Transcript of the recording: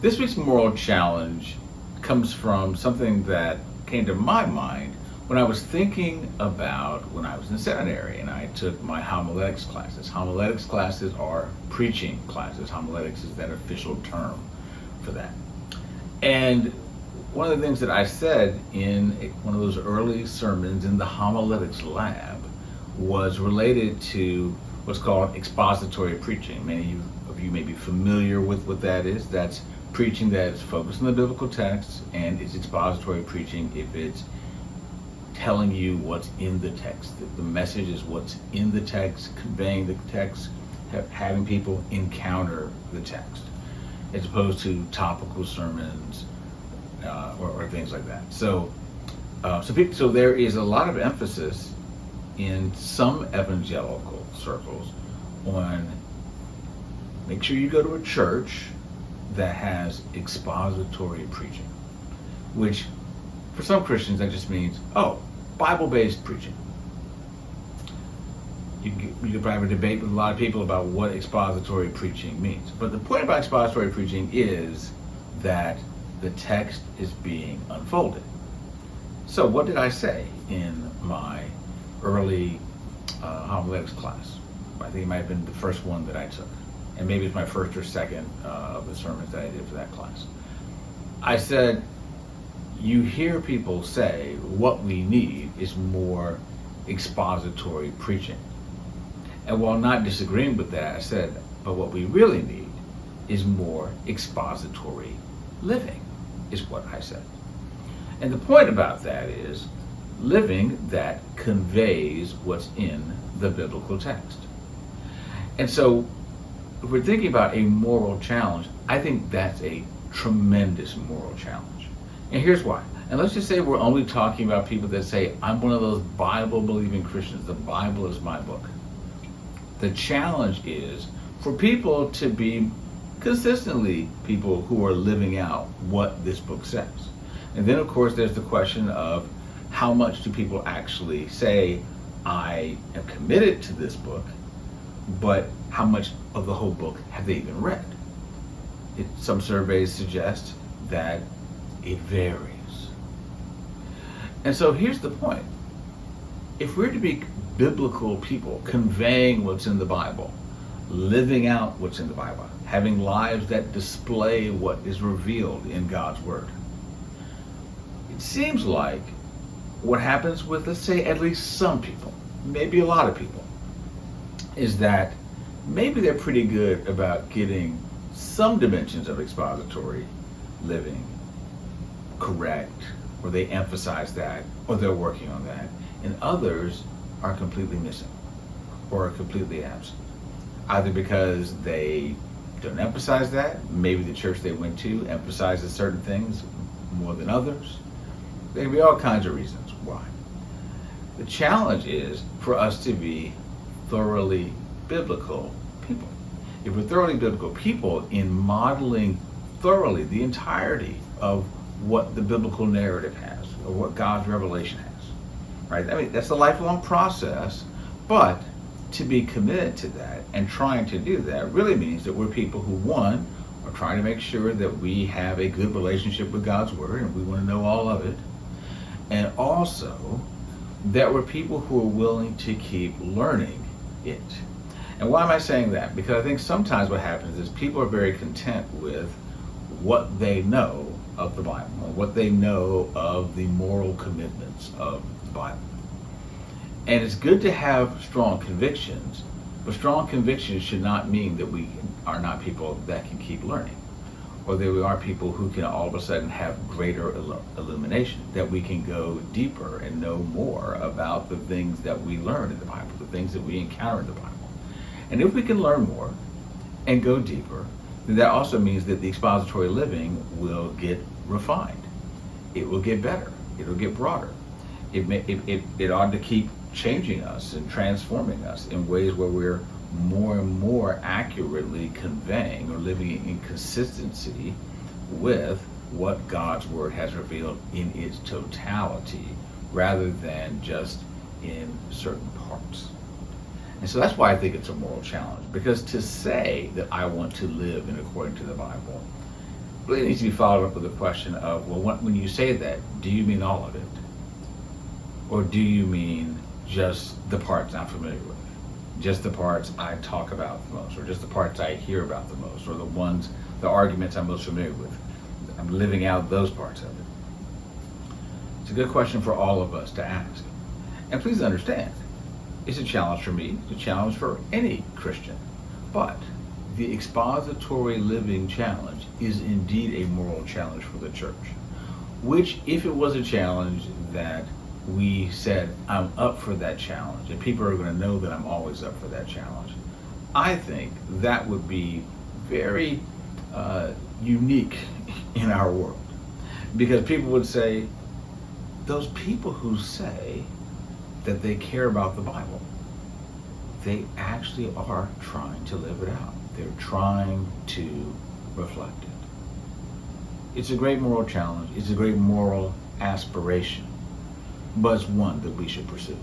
This week's moral challenge comes from something that came to my mind when I was thinking about when I was in seminary and I took my homiletics classes. Homiletics classes are preaching classes. Homiletics is that official term for that. And one of the things that I said in one of those early sermons in the homiletics lab was related to what's called expository preaching. Many of you may be familiar with what that is. That's preaching that is focused on the biblical text, and it's expository preaching if it's telling you what's in the text. The message is what's in the text, conveying the text, having people encounter the text, as opposed to topical sermons or things like that. So there is a lot of emphasis in some evangelical circles on make sure you go to a church that has expository preaching, which for some Christians that just means, Bible-based preaching. You could probably have a debate with a lot of people about what expository preaching means. But the point about expository preaching is that the text is being unfolded. So what did I say in my early homiletics class? I think it might have been the first one that I took. And maybe it's my first or second of the sermons that I did for that class. I said, you hear people say what we need is more expository preaching. And while not disagreeing with that, I said, but what we really need is more expository living, is what I said. And the point about that is living that conveys what's in the biblical text. And so if we're thinking about a moral challenge, I think that's a tremendous moral challenge. And here's why. And let's just say we're only talking about people that say, I'm one of those Bible-believing Christians. The Bible is my book. The challenge is for people to be consistently people who are living out what this book says. And then, of course, there's the question of how much do people actually say, I am committed to this book, but how much of the whole book have they even read? Some surveys suggest that it varies. And so here's the point. If we're to be biblical people, conveying what's in the Bible, living out what's in the Bible, having lives that display what is revealed in God's Word, it seems like what happens with, let's say, at least some people, maybe a lot of people, is that maybe they're pretty good about getting some dimensions of expository living correct, or they emphasize that, or they're working on that, and others are completely missing or are completely absent, either because they don't emphasize that, maybe the church they went to emphasizes certain things more than others. There can be all kinds of reasons why. The challenge is for us to be thoroughly biblical people. If we're thoroughly biblical people in modeling thoroughly the entirety of what the biblical narrative has, or what God's revelation has, right? I mean, that's a lifelong process, but to be committed to that and trying to do that really means that we're people who, one, are trying to make sure that we have a good relationship with God's Word, and we want to know all of it, and also that we're people who are willing to keep learning it. And why am I saying that? Because I think sometimes what happens is people are very content with what they know of the Bible, or what they know of the moral commitments of the Bible. And it's good to have strong convictions, but strong convictions should not mean that we are not people that can keep learning, or that we are people who can all of a sudden have greater illumination, that we can go deeper and know more about the things that we learn in the Bible, the things that we encounter in the Bible. And if we can learn more and go deeper, then that also means that the expository living will get refined. It will get better. It'll get broader. It ought to keep changing us and transforming us in ways where we're more and more accurately conveying or living in consistency with what God's Word has revealed in its totality, rather than just in certain parts. And so that's why I think it's a moral challenge, because to say that I want to live in according to the Bible really needs to be followed up with the question of, well, when you say that, do you mean all of it? Or do you mean just the parts I'm familiar with? Just the parts I talk about the most, or just the parts I hear about the most, or the arguments I'm most familiar with. I'm living out those parts of it. It's a good question for all of us to ask. And please understand, it's a challenge for me, it's a challenge for any Christian. But the expository living challenge is indeed a moral challenge for the church, which, if it was a challenge that we said, I'm up for that challenge, and people are going to know that I'm always up for that challenge, I think that would be very unique in our world. Because people would say, those people who say that they care about the Bible, they actually are trying to live it out. They're trying to reflect it. It's a great moral challenge. It's a great moral aspiration, but it's one that we should pursue.